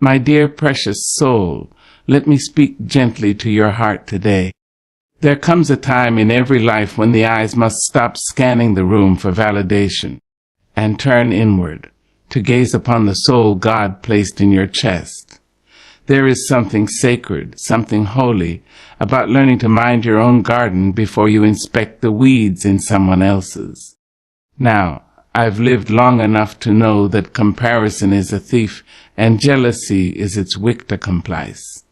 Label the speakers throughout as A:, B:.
A: My dear precious soul, let me speak gently to your heart today. There comes a time in every life when the eyes must stop scanning the room for validation and turn inward to gaze upon the soul God placed in your chest. There is something sacred, something holy about learning to mind your own garden before you inspect the weeds in someone else's. Now, I've lived long enough to know that comparison is a thief and jealousy is its victor complice.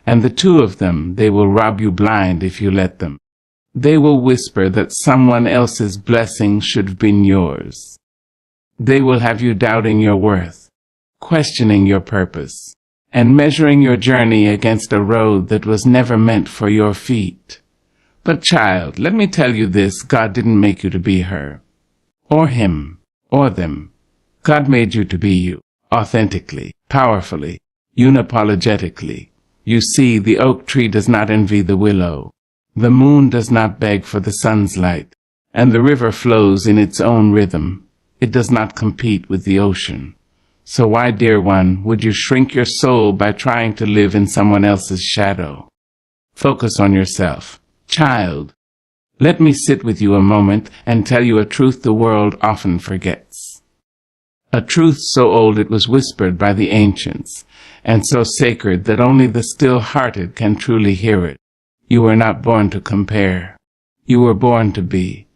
A: And the two of them, they will rob you blind if you let them. They will whisper that someone else's blessing should have been yours. They will have you doubting your worth, questioning your purpose, and measuring your journey against a road that was never meant for your feet. But child, let me tell you this, God didn't make you to be her, or him, or them. God made you to be you, authentically, powerfully, unapologetically. You see, the oak tree does not envy the willow. The moon does not beg for the sun's light, and the river flows in its own rhythm. It does not compete with the ocean. So why, dear one, would you shrink your soul by trying to live in someone else's shadow? Focus on yourself. Child, let me sit with you a moment and tell you a truth the world often forgets. A truth so old it was whispered by the ancients, and so sacred that only the still-hearted can truly hear it. You were not born to compare. You were born to be.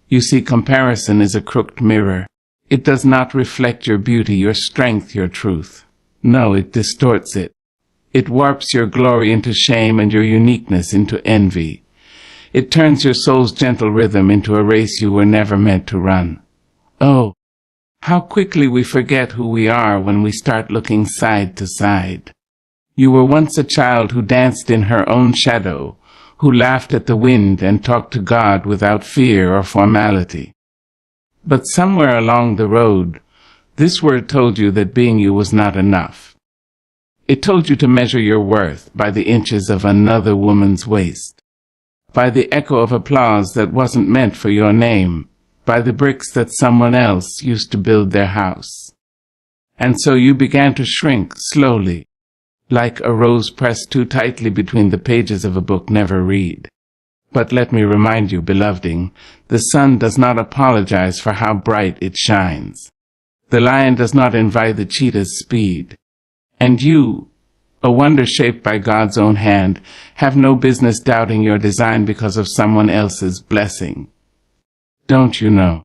A: You see, comparison is a crooked mirror. It does not reflect your beauty, your strength, your truth. No, it distorts it. It warps your glory into shame and your uniqueness into envy. It turns your soul's gentle rhythm into a race you were never meant to run. Oh, how quickly we forget who we are when we start looking side to side. You were once a child who danced in her own shadow, who laughed at the wind and talked to God without fear or formality. But somewhere along the road, this word told you that being you was not enough. It told you to measure your worth by the inches of another woman's waist, by the echo of applause that wasn't meant for your name, by the bricks that someone else used to build their house. And so you began to shrink slowly, like a rose pressed too tightly between the pages of a book never read. But let me remind you, beloved, the sun does not apologize for how bright it shines. The lion does not envy the cheetah's speed. And you, a wonder shaped by God's own hand, have no business doubting your design because of someone else's blessing. Don't you know?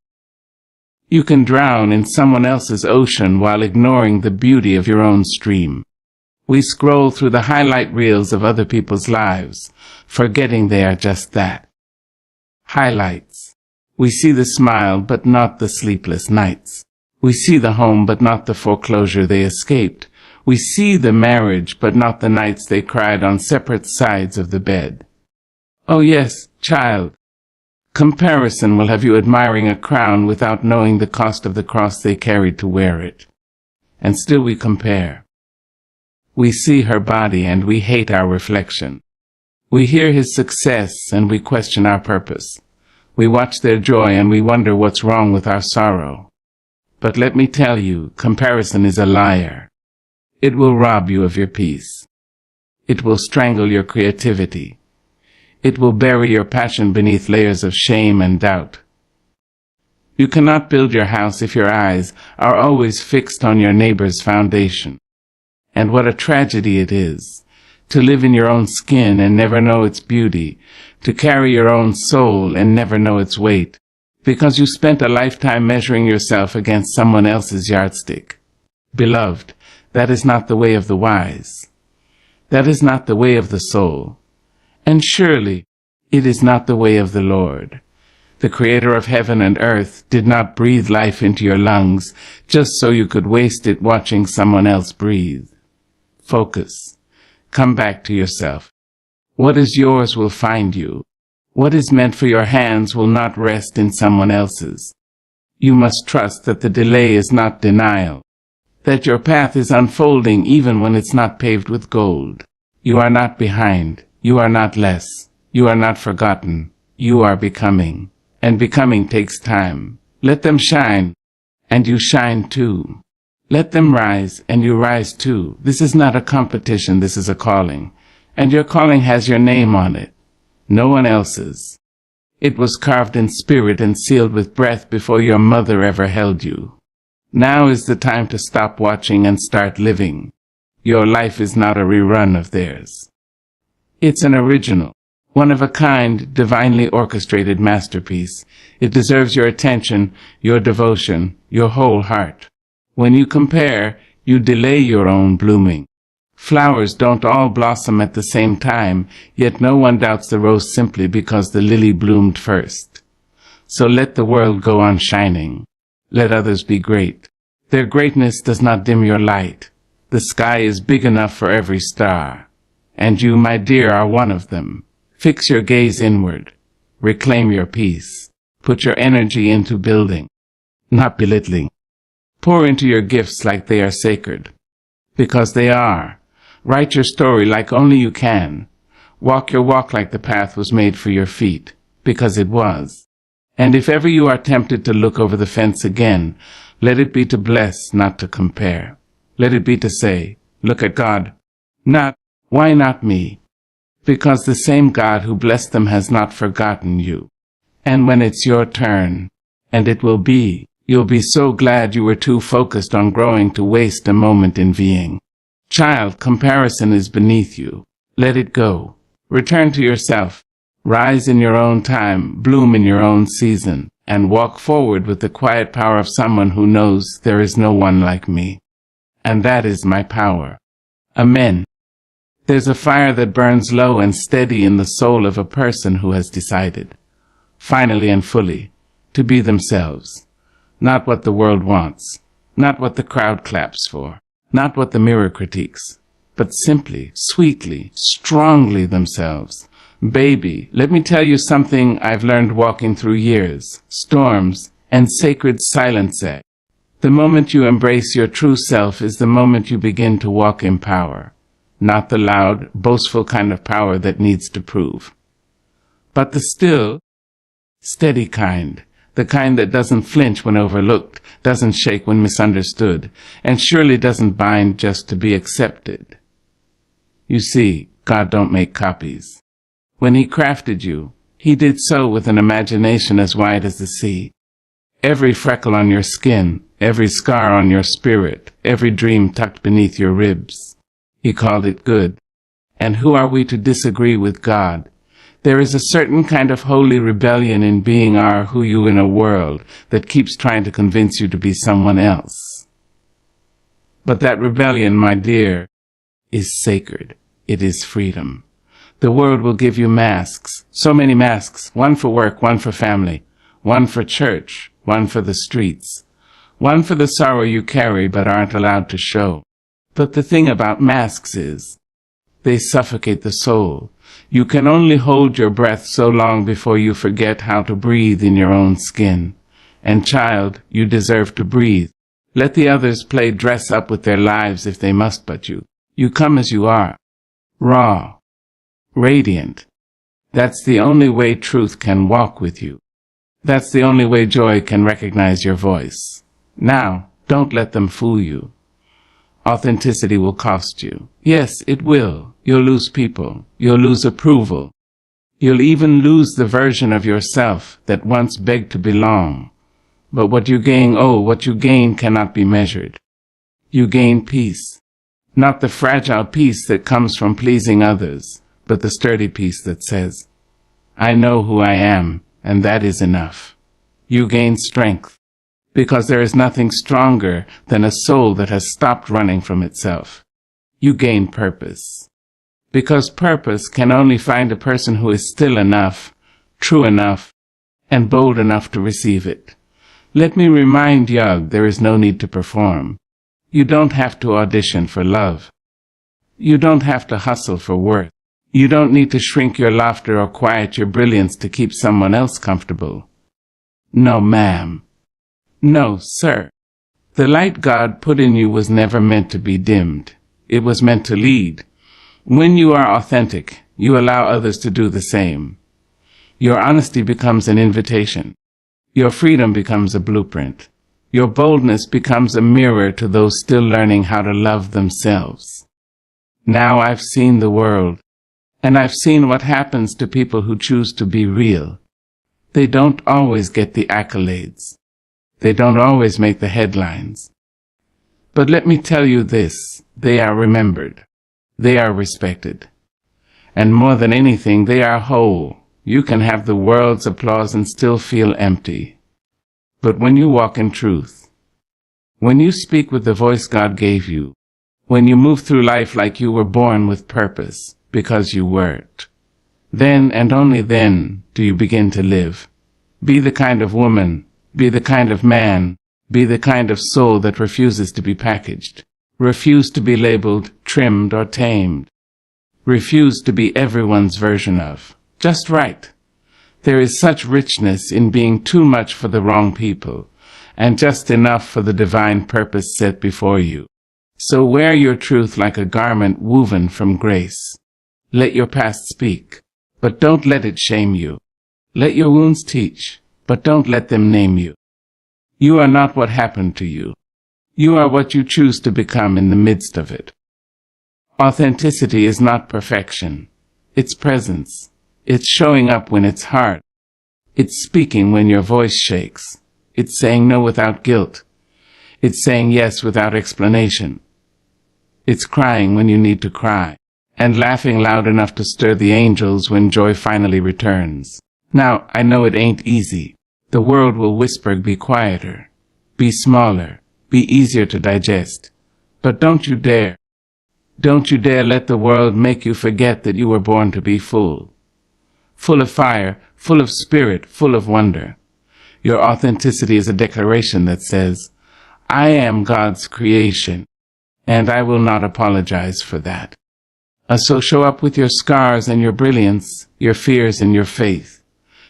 A: You can drown in someone else's ocean while ignoring the beauty of your own stream. We scroll through the highlight reels of other people's lives, forgetting they are just that. Highlights. We see the smile, but not the sleepless nights. We see the home, but not the foreclosure they escaped. We see the marriage, but not the nights they cried on separate sides of the bed. Oh yes, child. Comparison will have you admiring a crown without knowing the cost of the cross they carried to wear it. And still we compare. We see her body and we hate our reflection. We hear his success and we question our purpose. We watch their joy and we wonder what's wrong with our sorrow. But let me tell you, comparison is a liar. It will rob you of your peace. It will strangle your creativity. It will bury your passion beneath layers of shame and doubt. You cannot build your house if your eyes are always fixed on your neighbor's foundation. And what a tragedy it is, to live in your own skin and never know its beauty, to carry your own soul and never know its weight, because you spent a lifetime measuring yourself against someone else's yardstick. Beloved, that is not the way of the wise. That is not the way of the soul. And surely, it is not the way of the Lord. The Creator of heaven and earth did not breathe life into your lungs just so you could waste it watching someone else breathe. Focus. Come back to yourself. What is yours will find you. What is meant for your hands will not rest in someone else's. You must trust that the delay is not denial, that your path is unfolding even when it's not paved with gold. You are not behind. You are not less. You are not forgotten. You are becoming. And becoming takes time. Let them shine, and you shine too. Let them rise, and you rise too. This is not a competition, this is a calling. And your calling has your name on it, no one else's. It was carved in spirit and sealed with breath before your mother ever held you. Now is the time to stop watching and start living. Your life is not a rerun of theirs. It's an original, one-of-a-kind, divinely orchestrated masterpiece. It deserves your attention, your devotion, your whole heart. When you compare, you delay your own blooming. Flowers don't all blossom at the same time, yet no one doubts the rose simply because the lily bloomed first. So let the world go on shining. Let others be great. Their greatness does not dim your light. The sky is big enough for every star. And you, my dear, are one of them. Fix your gaze inward. Reclaim your peace. Put your energy into building, not belittling. Pour into your gifts like they are sacred. Because they are. Write your story like only you can. Walk your walk like the path was made for your feet, because it was. And if ever you are tempted to look over the fence again, let it be to bless, not to compare. Let it be to say, look at God. Not, why not me? Because the same God who blessed them has not forgotten you. And when it's your turn, and it will be, you'll be so glad you were too focused on growing to waste a moment envying. Child, comparison is beneath you. Let it go. Return to yourself. Rise in your own time, bloom in your own season, and walk forward with the quiet power of someone who knows there is no one like me. And that is my power. Amen. There's a fire that burns low and steady in the soul of a person who has decided, finally and fully, to be themselves. Not what the world wants, not what the crowd claps for, not what the mirror critiques, but simply, sweetly, strongly themselves. Baby, let me tell you something I've learned walking through years, storms, and sacred silence. The moment you embrace your true self is the moment you begin to walk in power, not the loud, boastful kind of power that needs to prove, but the still, steady kind. The kind that doesn't flinch when overlooked, doesn't shake when misunderstood, and surely doesn't bind just to be accepted. You see, God don't make copies. When He crafted you, He did so with an imagination as wide as the sea. Every freckle on your skin, every scar on your spirit, every dream tucked beneath your ribs, He called it good. And who are we to disagree with God? There is a certain kind of holy rebellion in being who you in a world that keeps trying to convince you to be someone else. But that rebellion, my dear, is sacred. It is freedom. The world will give you masks, so many masks, one for work, one for family, one for church, one for the streets, one for the sorrow you carry but aren't allowed to show. But the thing about masks is, they suffocate the soul. You can only hold your breath so long before you forget how to breathe in your own skin. And child, you deserve to breathe. Let the others play dress up with their lives if they must, but you come as you are. Raw. Radiant. That's the only way truth can walk with you. That's the only way joy can recognize your voice. Now, don't let them fool you. Authenticity will cost you. Yes, it will. You'll lose people. You'll lose approval. You'll even lose the version of yourself that once begged to belong. But what you gain cannot be measured. You gain peace. Not the fragile peace that comes from pleasing others, but the sturdy peace that says, I know who I am, and that is enough. You gain strength. Because there is nothing stronger than a soul that has stopped running from itself. You gain purpose. Because purpose can only find a person who is still enough, true enough, and bold enough to receive it. Let me remind you, there is no need to perform. You don't have to audition for love. You don't have to hustle for worth. You don't need to shrink your laughter or quiet your brilliance to keep someone else comfortable. No, ma'am. No, sir. The light God put in you was never meant to be dimmed. It was meant to lead. When you are authentic, you allow others to do the same. Your honesty becomes an invitation. Your freedom becomes a blueprint. Your boldness becomes a mirror to those still learning how to love themselves. Now I've seen the world, and I've seen what happens to people who choose to be real. They don't always get the accolades. They don't always make the headlines. But let me tell you this, they are remembered. They are respected. And more than anything, they are whole. You can have the world's applause and still feel empty. But when you walk in truth, when you speak with the voice God gave you, when you move through life like you were born with purpose, because you weren't, then and only then do you begin to live. Be the kind of woman, be the kind of man, be the kind of soul that refuses to be packaged. Refuse to be labeled, trimmed, or tamed. Refuse to be everyone's version of. Just right. There is such richness in being too much for the wrong people, and just enough for the divine purpose set before you. So wear your truth like a garment woven from grace. Let your past speak, but don't let it shame you. Let your wounds teach, but don't let them name you. You are not what happened to you. You are what you choose to become in the midst of it. Authenticity is not perfection. It's presence. It's showing up when it's hard. It's speaking when your voice shakes. It's saying no without guilt. It's saying yes without explanation. It's crying when you need to cry, and laughing loud enough to stir the angels when joy finally returns. Now, I know it ain't easy. The world will whisper, be quieter, be smaller, be easier to digest. But don't you dare. Don't you dare let the world make you forget that you were born to be full. Full of fire, full of spirit, full of wonder. Your authenticity is a declaration that says, I am God's creation, and I will not apologize for that. So show up with your scars and your brilliance, your fears and your faith.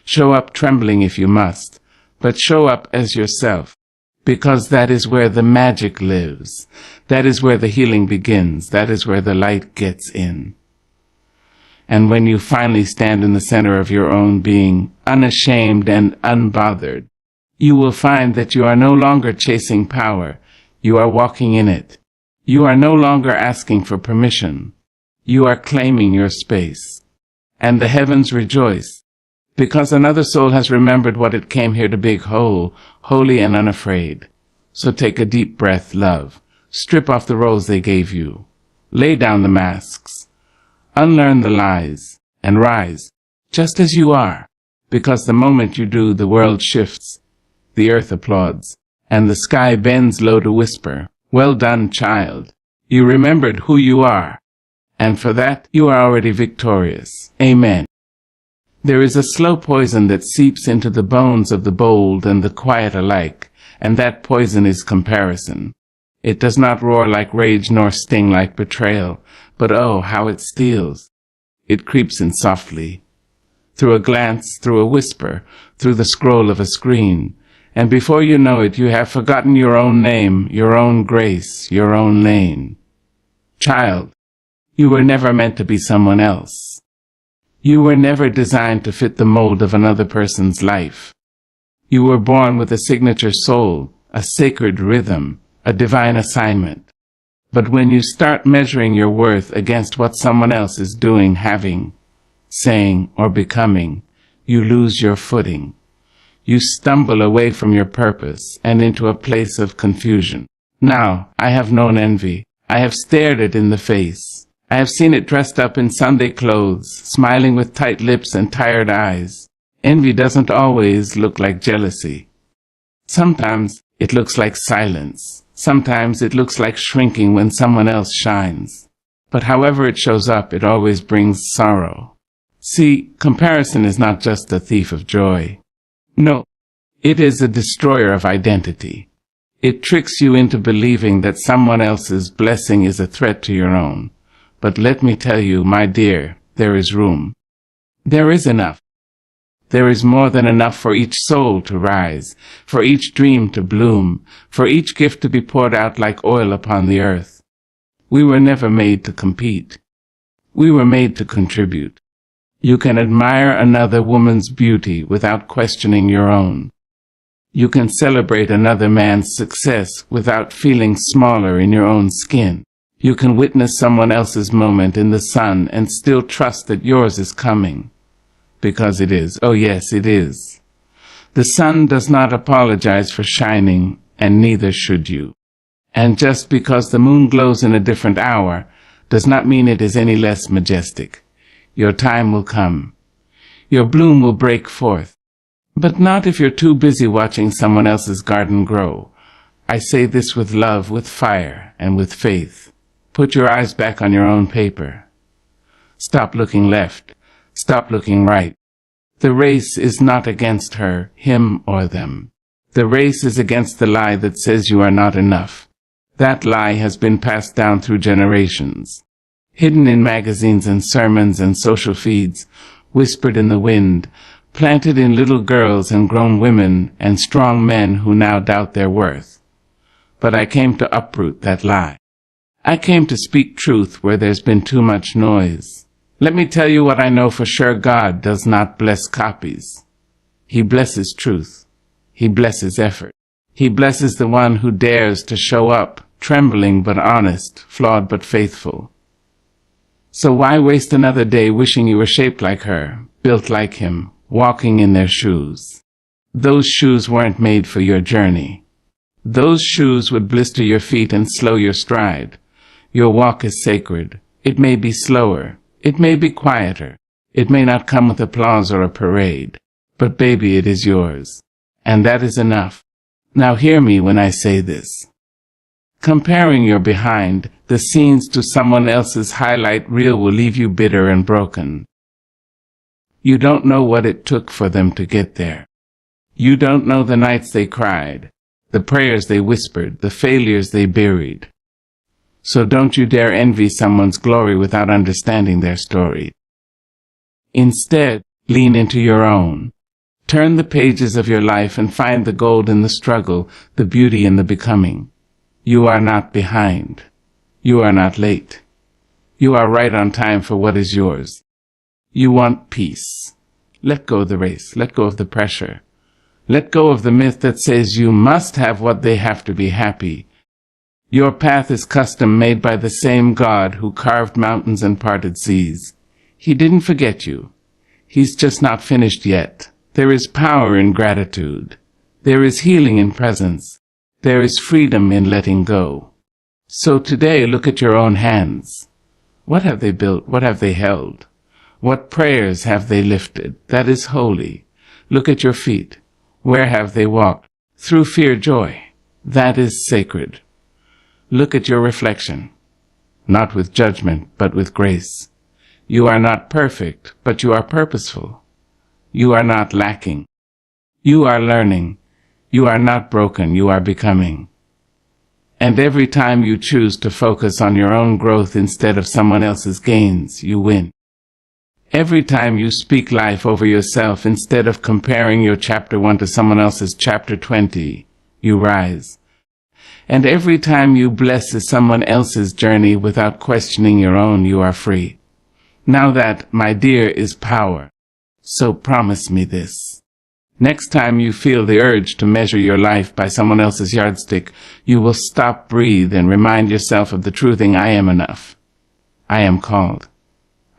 A: Show up trembling if you must, but show up as yourself, because that is where the magic lives. That is where the healing begins. That is where the light gets in. And when you finally stand in the center of your own being, unashamed and unbothered, you will find that you are no longer chasing power. You are walking in it. You are no longer asking for permission. You are claiming your space. And the heavens rejoice, because another soul has remembered what it came here to be, whole, holy and unafraid. So take a deep breath, love. Strip off the roles they gave you. Lay down the masks. Unlearn the lies, and rise, just as you are, because the moment you do, the world shifts, the earth applauds, and the sky bends low to whisper, well done, child. You remembered who you are, and for that, you are already victorious. Amen. There is a slow poison that seeps into the bones of the bold and the quiet alike, and that poison is comparison. It does not roar like rage nor sting like betrayal, but oh, how it steals. It creeps in softly, through a glance, through a whisper, through the scroll of a screen, and before you know it, you have forgotten your own name, your own grace, your own lane. Child, you were never meant to be someone else. You were never designed to fit the mold of another person's life. You were born with a signature soul, a sacred rhythm, a divine assignment. But when you start measuring your worth against what someone else is doing, having, saying, or becoming, you lose your footing. You stumble away from your purpose and into a place of confusion. Now, I have known envy. I have stared it in the face. I have seen it dressed up in Sunday clothes, smiling with tight lips and tired eyes. Envy doesn't always look like jealousy. Sometimes it looks like silence. Sometimes it looks like shrinking when someone else shines. But however it shows up, it always brings sorrow. See, comparison is not just a thief of joy. No, it is a destroyer of identity. It tricks you into believing that someone else's blessing is a threat to your own. But let me tell you, my dear, there is room. There is enough. There is more than enough for each soul to rise, for each dream to bloom, for each gift to be poured out like oil upon the earth. We were never made to compete. We were made to contribute. You can admire another woman's beauty without questioning your own. You can celebrate another man's success without feeling smaller in your own skin. You can witness someone else's moment in the sun and still trust that yours is coming. Because it is. Oh yes, it is. The sun does not apologize for shining, and neither should you. And just because the moon glows in a different hour does not mean it is any less majestic. Your time will come. Your bloom will break forth. But not if you're too busy watching someone else's garden grow. I say this with love, with fire, and with faith. Put your eyes back on your own paper. Stop looking left. Stop looking right. The race is not against her, him, or them. The race is against the lie that says you are not enough. That lie has been passed down through generations. Hidden in magazines and sermons and social feeds, whispered in the wind, planted in little girls and grown women and strong men who now doubt their worth. But I came to uproot that lie. I came to speak truth where there's been too much noise. Let me tell you what I know for sure. God does not bless copies. He blesses truth. He blesses effort. He blesses the one who dares to show up, trembling but honest, flawed but faithful. So why waste another day wishing you were shaped like her, built like him, walking in their shoes? Those shoes weren't made for your journey. Those shoes would blister your feet and slow your stride. Your walk is sacred. It may be slower. It may be quieter. It may not come with applause or a parade. But baby, it is yours. And that is enough. Now hear me when I say this. Comparing your behind the scenes to someone else's highlight reel will leave you bitter and broken. You don't know what it took for them to get there. You don't know the nights they cried, the prayers they whispered, the failures they buried. So don't you dare envy someone's glory without understanding their story. Instead, lean into your own. Turn the pages of your life and find the gold in the struggle, the beauty in the becoming. You are not behind. You are not late. You are right on time for what is yours. You want peace. Let go of the race. Let go of the pressure. Let go of the myth that says you must have what they have to be happy. Your path is custom made by the same God who carved mountains and parted seas. He didn't forget you. He's just not finished yet. There is power in gratitude. There is healing in presence. There is freedom in letting go. So today, look at your own hands. What have they built? What have they held? What prayers have they lifted? That is holy. Look at your feet. Where have they walked? Through fear, joy. That is sacred. Look at your reflection. Not with judgment, but with grace. You are not perfect, but you are purposeful. You are not lacking. You are learning. You are not broken. You are becoming. And every time you choose to focus on your own growth instead of someone else's gains, you win. Every time you speak life over yourself instead of comparing your chapter 1 to someone else's chapter 20, you rise. And every time you bless someone else's journey without questioning your own, you are free. Now that, my dear, is power. So promise me this. Next time you feel the urge to measure your life by someone else's yardstick, you will stop, breathe, and remind yourself of the true thing. I am enough. I am called.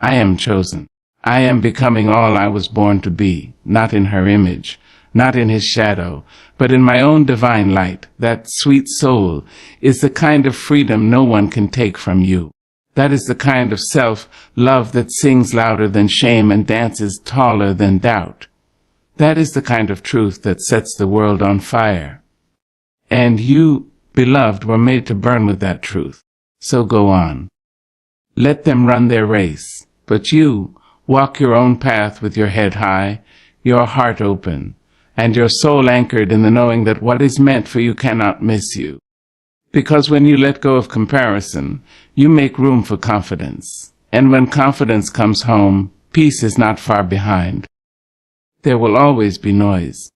A: I am chosen. I am becoming all I was born to be, not in her image, not in his shadow, but in my own divine light. That sweet soul is the kind of freedom no one can take from you. That is the kind of self-love that sings louder than shame and dances taller than doubt. That is the kind of truth that sets the world on fire. And you, beloved, were made to burn with that truth. So go on. Let them run their race, but you walk your own path with your head high, your heart open, and your soul anchored in the knowing that what is meant for you cannot miss you. Because when you let go of comparison, you make room for confidence. And when confidence comes home, peace is not far behind. There will always be noise.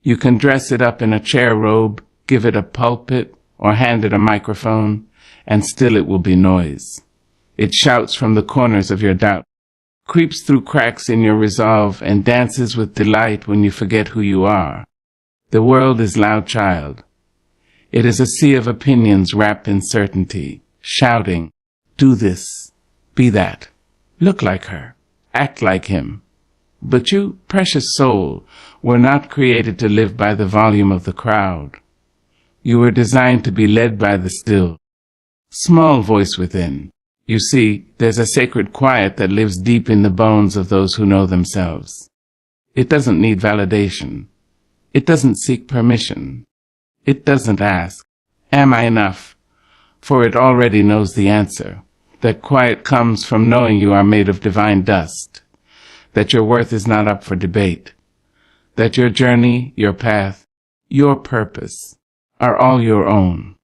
A: You can dress it up in a chair robe, give it a pulpit, or hand it a microphone, and still it will be noise. It shouts from the corners of your doubt, creeps through cracks in your resolve, and dances with delight when you forget who you are. The world is loud, child. It is a sea of opinions wrapped in certainty, shouting, do this, be that, look like her, act like him. But you, precious soul, were not created to live by the volume of the crowd. You were designed to be led by the still, small voice within. You see, there's a sacred quiet that lives deep in the bones of those who know themselves. It doesn't need validation. It doesn't seek permission. It doesn't ask, am I enough? For it already knows the answer. That quiet comes from knowing you are made of divine dust, that your worth is not up for debate, that your journey, your path, your purpose are all your own.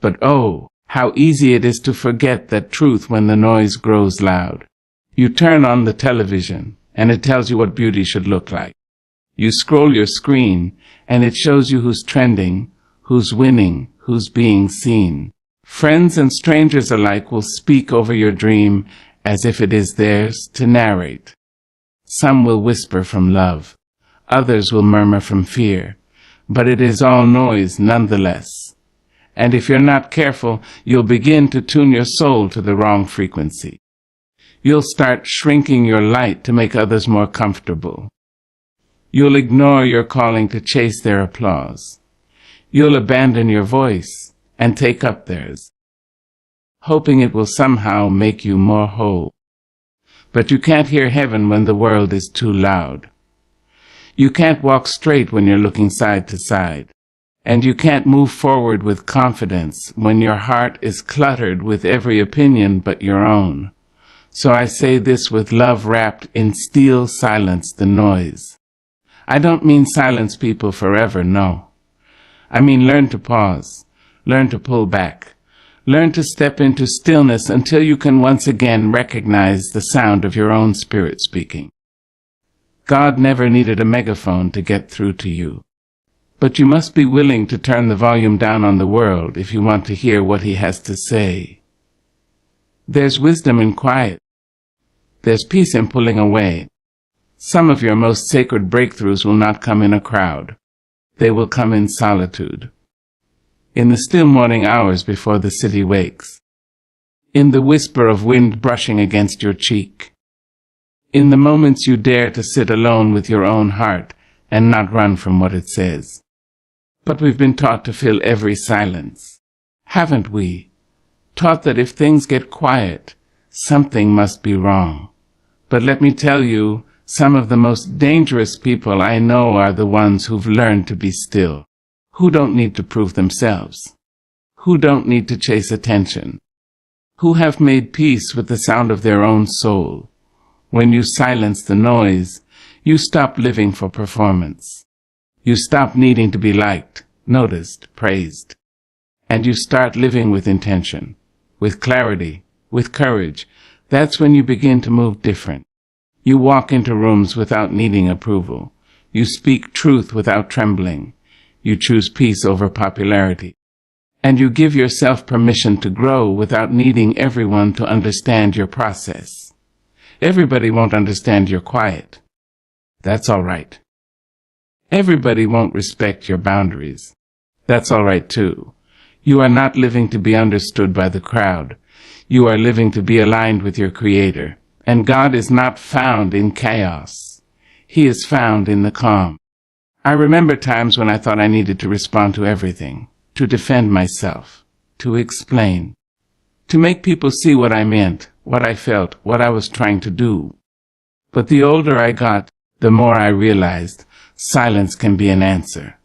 A: But oh, how easy it is to forget that truth when the noise grows loud. You turn on the television, and it tells you what beauty should look like. You scroll your screen, and it shows you who's trending, who's winning, who's being seen. Friends and strangers alike will speak over your dream as if it is theirs to narrate. Some will whisper from love, others will murmur from fear, but it is all noise nonetheless. And if you're not careful, you'll begin to tune your soul to the wrong frequency. You'll start shrinking your light to make others more comfortable. You'll ignore your calling to chase their applause. You'll abandon your voice and take up theirs, hoping it will somehow make you more whole. But you can't hear heaven when the world is too loud. You can't walk straight when you're looking side to side. And you can't move forward with confidence when your heart is cluttered with every opinion but your own. So I say this with love wrapped in steel, silence the noise. I don't mean silence people forever, no. I mean learn to pause, learn to pull back, learn to step into stillness until you can once again recognize the sound of your own spirit speaking. God never needed a megaphone to get through to you. But you must be willing to turn the volume down on the world if you want to hear what he has to say. There's wisdom in quiet. There's peace in pulling away. Some of your most sacred breakthroughs will not come in a crowd. They will come in solitude. In the still morning hours before the city wakes. In the whisper of wind brushing against your cheek. In the moments you dare to sit alone with your own heart and not run from what it says. But we've been taught to fill every silence, haven't we? Taught that if things get quiet, something must be wrong. But let me tell you, some of the most dangerous people I know are the ones who've learned to be still, who don't need to prove themselves, who don't need to chase attention, who have made peace with the sound of their own soul. When you silence the noise, you stop living for performance. You stop needing to be liked, noticed, praised. And you start living with intention, with clarity, with courage. That's when you begin to move different. You walk into rooms without needing approval. You speak truth without trembling. You choose peace over popularity. And you give yourself permission to grow without needing everyone to understand your process. Everybody won't understand your quiet. That's all right. Everybody won't respect your boundaries. That's all right too. You are not living to be understood by the crowd. You are living to be aligned with your Creator. And God is not found in chaos. He is found in the calm. I remember times when I thought I needed to respond to everything, to defend myself, to explain, to make people see what I meant, what I felt, what I was trying to do. But the older I got, the more I realized silence can be an answer.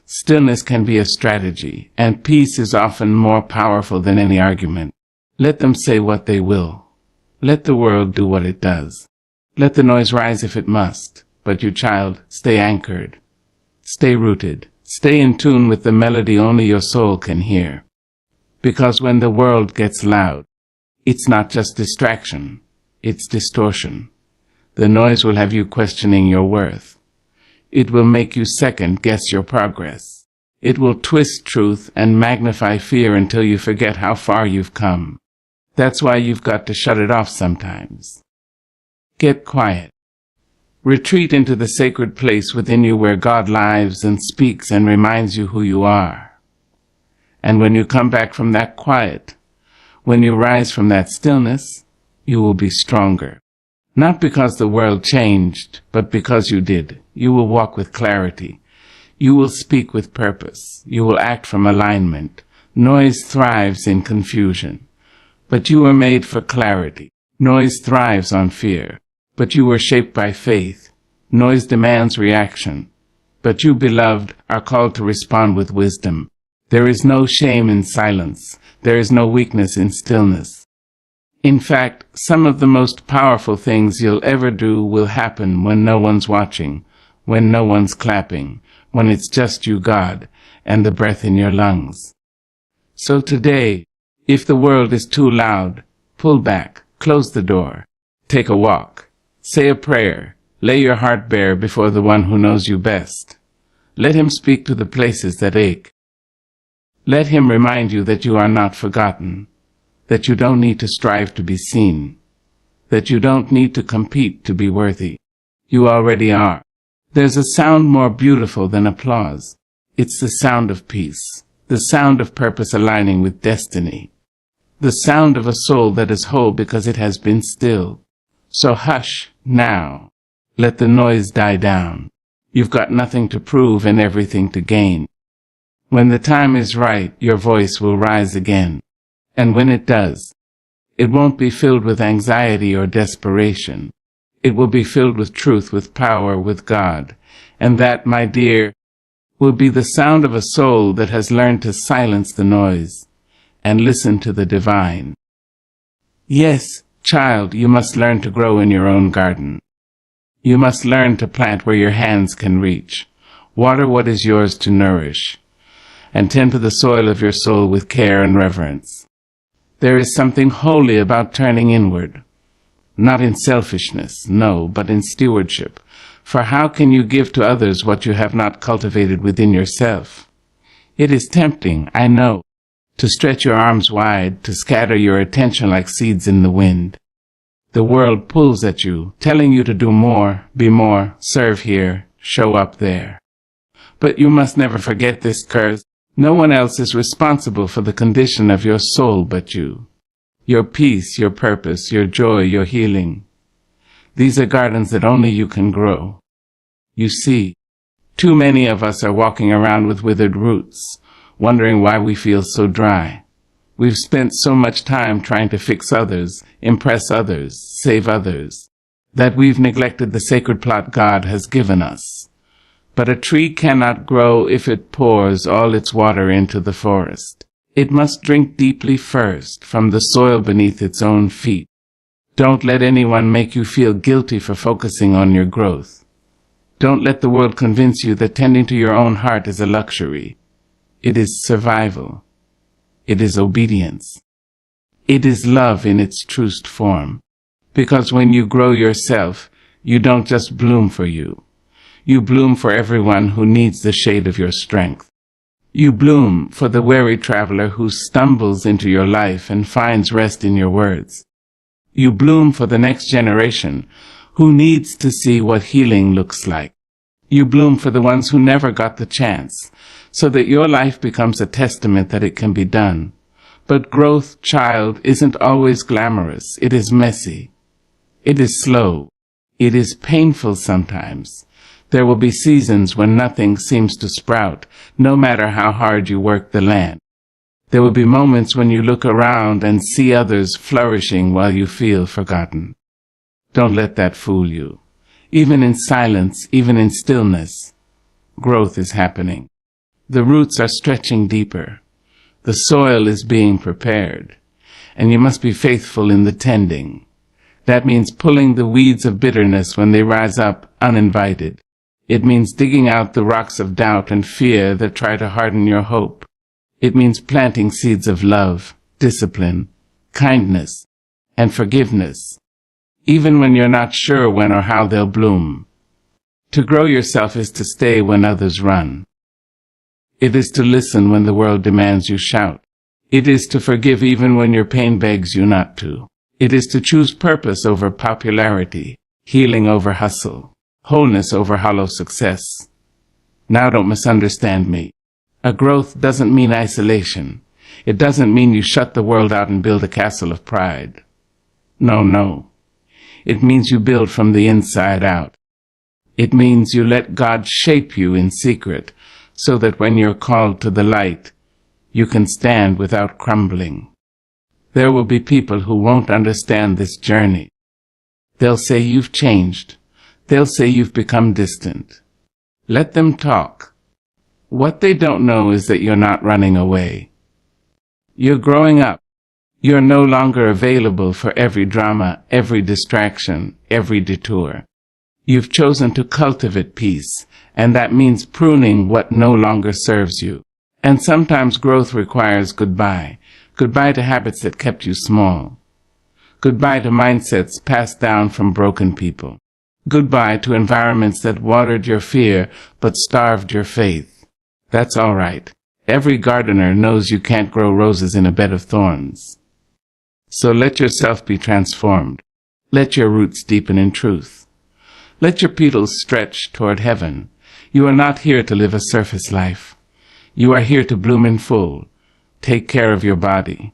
A: Stillness can be a strategy, and peace is often more powerful than any argument. Let them say what they will. Let the world do what it does. Let the noise rise if it must. But you, child, stay anchored. Stay rooted. Stay in tune with the melody only your soul can hear. Because when the world gets loud, it's not just distraction, it's distortion. The noise will have you questioning your worth. It will make you second-guess your progress. It will twist truth and magnify fear until you forget how far you've come. That's why you've got to shut it off sometimes. Get quiet. Retreat into the sacred place within you where God lives and speaks and reminds you who you are. And when you come back from that quiet, when you rise from that stillness, you will be stronger. Not because the world changed, but because you did. You will walk with clarity. You will speak with purpose. You will act from alignment. Noise thrives in confusion, but you were made for clarity. Noise thrives on fear, but you were shaped by faith. Noise demands reaction, but you, beloved, are called to respond with wisdom. There is no shame in silence. There is no weakness in stillness. In fact, some of the most powerful things you'll ever do will happen when no one's watching, when no one's clapping, when it's just you, God, and the breath in your lungs. So today, if the world is too loud, pull back, close the door, take a walk, say a prayer, lay your heart bare before the one who knows you best. Let him speak to the places that ache. Let him remind you that you are not forgotten, that you don't need to strive to be seen, that you don't need to compete to be worthy. You already are. There's a sound more beautiful than applause. It's the sound of peace, the sound of purpose aligning with destiny, the sound of a soul that is whole because it has been still. So hush now. Let the noise die down. You've got nothing to prove and everything to gain. When the time is right, your voice will rise again. And when it does, it won't be filled with anxiety or desperation. It will be filled with truth, with power, with God. And that, my dear, will be the sound of a soul that has learned to silence the noise and listen to the divine. Yes, child, you must learn to grow in your own garden. You must learn to plant where your hands can reach, water what is yours to nourish, and tend to the soil of your soul with care and reverence. There is something holy about turning inward, not in selfishness, no, but in stewardship. For how can you give to others what you have not cultivated within yourself? It is tempting, I know, to stretch your arms wide, to scatter your attention like seeds in the wind. The world pulls at you, telling you to do more, be more, serve here, show up there. But you must never forget this curse. No one else is responsible for the condition of your soul but you. Your peace, your purpose, your joy, your healing. These are gardens that only you can grow. You see, too many of us are walking around with withered roots, wondering why we feel so dry. We've spent so much time trying to fix others, impress others, save others, that we've neglected the sacred plot God has given us. But a tree cannot grow if it pours all its water into the forest. It must drink deeply first from the soil beneath its own feet. Don't let anyone make you feel guilty for focusing on your growth. Don't let the world convince you that tending to your own heart is a luxury. It is survival. It is obedience. It is love in its truest form. Because when you grow yourself, you don't just bloom for you. You bloom for everyone who needs the shade of your strength. You bloom for the weary traveler who stumbles into your life and finds rest in your words. You bloom for the next generation who needs to see what healing looks like. You bloom for the ones who never got the chance, so that your life becomes a testament that it can be done. But growth, child, isn't always glamorous. It is messy. It is slow. It is painful sometimes. There will be seasons when nothing seems to sprout, no matter how hard you work the land. There will be moments when you look around and see others flourishing while you feel forgotten. Don't let that fool you. Even in silence, even in stillness, growth is happening. The roots are stretching deeper. The soil is being prepared. And you must be faithful in the tending. That means pulling the weeds of bitterness when they rise up uninvited. It means digging out the rocks of doubt and fear that try to harden your hope. It means planting seeds of love, discipline, kindness, and forgiveness, even when you're not sure when or how they'll bloom. To grow yourself is to stay when others run. It is to listen when the world demands you shout. It is to forgive even when your pain begs you not to. It is to choose purpose over popularity, healing over hustle, wholeness over hollow success. Now don't misunderstand me. A growth doesn't mean isolation. It doesn't mean you shut the world out and build a castle of pride. No. It means you build from the inside out. It means you let God shape you in secret so that when you're called to the light, you can stand without crumbling. There will be people who won't understand this journey. They'll say you've changed. They'll say you've become distant. Let them talk. What they don't know is that you're not running away. You're growing up. You're no longer available for every drama, every distraction, every detour. You've chosen to cultivate peace, and that means pruning what no longer serves you. And sometimes growth requires goodbye. Goodbye to habits that kept you small. Goodbye to mindsets passed down from broken people. Goodbye to environments that watered your fear but starved your faith. That's all right. Every gardener knows you can't grow roses in a bed of thorns. So let yourself be transformed. Let your roots deepen in truth. Let your petals stretch toward heaven. You are not here to live a surface life. You are here to bloom in full. Take care of your body,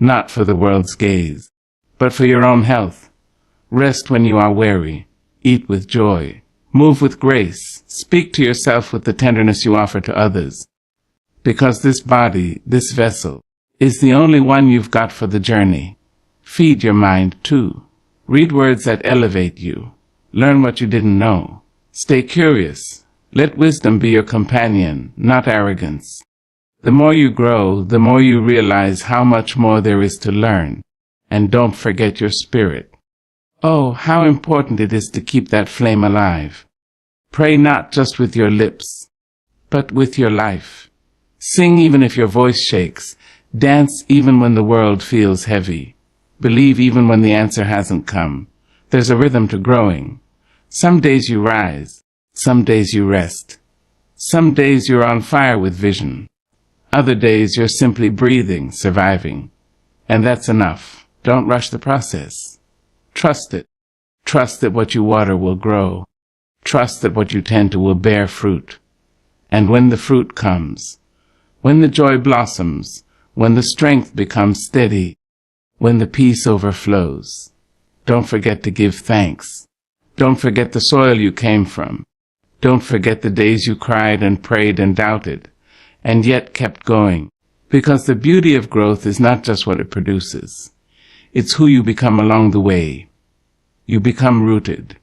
A: not for the world's gaze, but for your own health. Rest when you are weary. Eat with joy. Move with grace. Speak to yourself with the tenderness you offer to others. Because this body, this vessel, is the only one you've got for the journey. Feed your mind too. Read words that elevate you. Learn what you didn't know. Stay curious. Let wisdom be your companion, not arrogance. The more you grow, the more you realize how much more there is to learn. And don't forget your spirit. Oh, how important it is to keep that flame alive. Pray not just with your lips, but with your life. Sing even if your voice shakes. Dance even when the world feels heavy. Believe even when the answer hasn't come. There's a rhythm to growing. Some days you rise. Some days you rest. Some days you're on fire with vision. Other days you're simply breathing, surviving. And that's enough. Don't rush the process. Trust it. Trust that what you water will grow. Trust that what you tend to will bear fruit. And when the fruit comes, when the joy blossoms, when the strength becomes steady, when the peace overflows, don't forget to give thanks. Don't forget the soil you came from. Don't forget the days you cried and prayed and doubted, and yet kept going. Because the beauty of growth is not just what it produces. It's who you become along the way. You become rooted.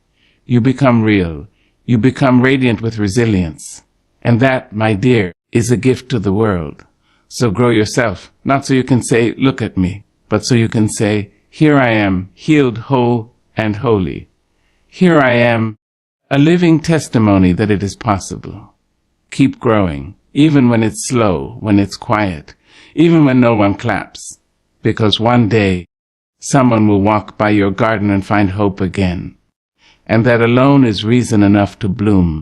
A: You become real. You become radiant with resilience. And that, my dear, is a gift to the world. So grow yourself, not so you can say, look at me, but so you can say, here I am, healed, whole, and holy. Here I am, a living testimony that it is possible. Keep growing, even when it's slow, when it's quiet, even when no one claps. Because one day, someone will walk by your garden and find hope again. And that alone is reason enough to bloom.